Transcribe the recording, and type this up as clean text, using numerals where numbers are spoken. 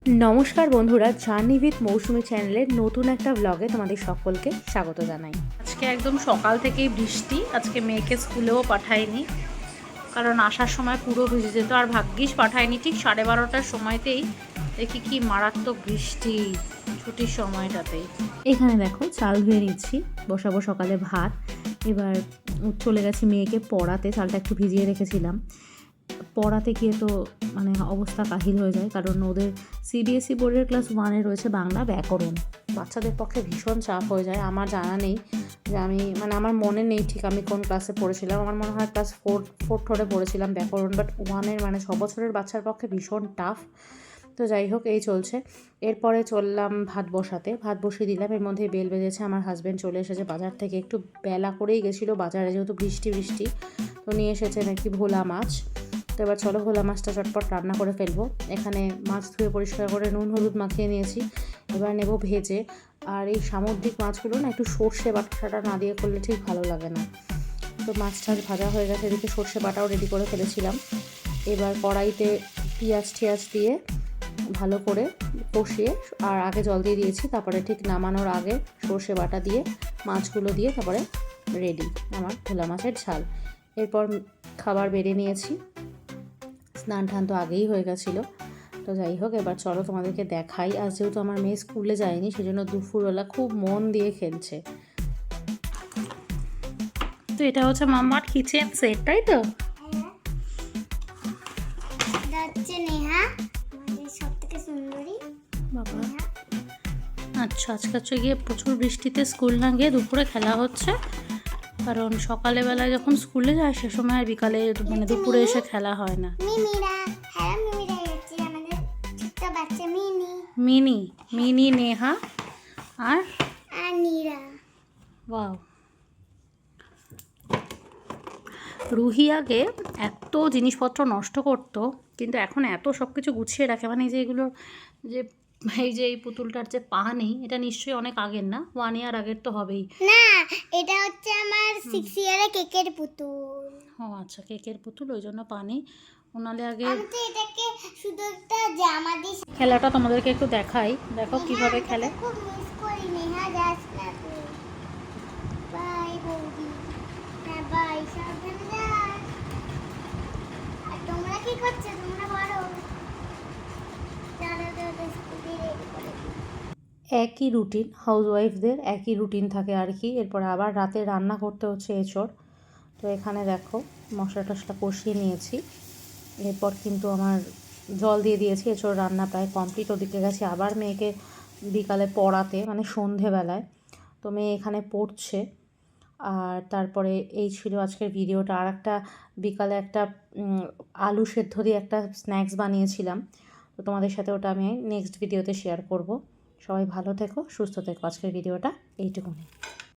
নমস্কার বন্ধুরা, journey with মৌসুমি চ্যানেলের নতুন একটা ব্লগে তোমাদের সকলকে স্বাগত জানাই। আজকে একদম সকাল থেকেই বৃষ্টি। আজকে মেয়েকে স্কুলেও পাঠাইনি, কারণ আসার সময় পুরো ভিজে যেত। আর ভাগ্যিস পাঠাইনি, ঠিক 12:30টার সময়তেই দেখি কি মারাত্মক বৃষ্টি ছুটির সময়টাতেই। এখানে দেখো চাল ধুয়ে নিচ্ছি, বসাবো সকালে ভাত। এবার চলে গেছি মেয়েকে পড়াতে, চালটা একটু ভিজিয়ে রেখেছিলাম। পড়াতে গিয়ে তো মানে অবস্থা কাহিল হয়ে যায়, কারণ ওদের সিবিএসই বোর্ডের ক্লাস 1-এ রয়েছে বাংলা ব্যাকরণ। বাচ্চাদের পক্ষে ভীষণ চাপ হয়ে যায়। আমার জানা নেই যে আমার মনে নেই ঠিক আমি কোন ক্লাসে পড়েছিলাম। আমার মনে হয় ক্লাস 4 ধরে পড়েছিলাম ব্যাকরণ, বাট 1-এর 6 বছরের বাচ্চার পক্ষে ভীষণ টাফ। তো যাই হোক, এই চলছে। এরপরে চললাম ভাত বসাতে, ভাত বসিয়ে দিলাম। এর মধ্যে বেল বেজেছে, আমার হাজব্যান্ড চলে এসেছে বাজার থেকে। একটু বেলা করেই গেছিলো বাজারে, যেহেতু বৃষ্টি তো নিয়ে এসেছে নাকি ভোলা মাছ। তো এবার চলো ভোলা মাছটা চটপট রান্না করে ফেলবো। এখানে মাছ ধুয়ে পরিষ্কার করে নুন হলুদ মাখিয়ে নিয়েছি, এবার নেব ভেজে। আর এই সামুদ্রিক মাছগুলো না একটু সর্ষে বাটাটা না দিয়ে করলে ঠিক ভালো লাগে না। তো মাছ টাছ ভাজা হয়ে গেছে, এদিকে সর্ষে বাটাও রেডি করে ফেলেছিলাম। এবার কড়াইতে পেঁয়াজ দিয়ে ভালো করে কষিয়ে, আর আগে জল দিয়ে দিয়েছি, তারপরে ঠিক নামানোর আগে সর্ষে বাটা দিয়ে মাছগুলো দিয়ে তারপরে রেডি আমার ভোলা মাছের ঝাল। এরপর খাবার বেড়ে নিয়েছি, স্নান টান তো আগেই হয়ে গেছিলো। তো যাই হোক, এবার চলো তোমাদেরকে দেখাই। আজ যেহেতু আমার মেয়ে স্কুলে যায়নি, সেজন্য দুপুরবেলা খুব মন দিয়ে খেলছে। তো এটা হচ্ছে মামার কিচেন সেট, তাই তো? বাবা, আচ্ছা, আজকে গিয়ে প্রচুর বৃষ্টিতে স্কুল না গিয়ে দুপুরে খেলা হচ্ছে, কারণ সকালবেলায় যখন স্কুলে যায় সে সময় আর বিকালে দুপুরে এসে খেলা হয় না। মিনি নেহা আর নীরা। ওয়াও, রুহি আগে এত জিনিসপত্র নষ্ট করতো, কিন্তু এখন এত সব কিছু গুছিয়ে রাখে। যে এগুলো এই পুতুলটার যে পা নেই, এটা নিশ্চয়ই অনেক আগের না, 1 ইয়ার আগের তো হবেই না, এটা হচ্ছে আমার 6 ইয়ারের কেকের পুতুল। ও আচ্ছা, কেকের পুতুল, ওই জন্য পা নেই। ওনালে আগে এটাকে শুধু একটা জামা দিয়ে খেলাটা তোমাদেরকে একটু দেখাই, দেখো কিভাবে খেলে। খুব মিস করি নেহা, যাস না তুই। বাই বৌদি, হ্যাঁ বাই, সাবধানে যাস। আর তোমরা কি করছো? তোমরা বড় চলো তো স্কুটি রেডি করে। একই রুটিন, হাউসওয়াইফদের একই রুটিন থাকে আর কি। এরপর আবার রাতে রান্না করতে হচ্ছে এঁচড়। তো এখানে দেখো মশলা টশলা কষিয়ে নিয়েছি। এরপর কিন্তু আমার জল দিয়ে দিয়েছি, এঁচড় রান্না প্রায় কমপ্লিট। ওদিকে গেছি আবার মেয়েকে বিকালে পড়াতে, সন্ধেবেলায়। তো মেয়ে এখানে পড়ছে। আর তারপরে এই ছিল আজকের ভিডিওটা। আর একটা বিকালে একটা আলু সেদ্ধ দিয়ে একটা স্ন্যাক্স বানিয়েছিলাম, তো তোমাদের সাথে ওটা আমি নেক্সট ভিডিওতে শেয়ার করব। সবাই ভালো থেকো, সুস্থ থেকো। আজকের ভিডিওটা এইটুকুনি।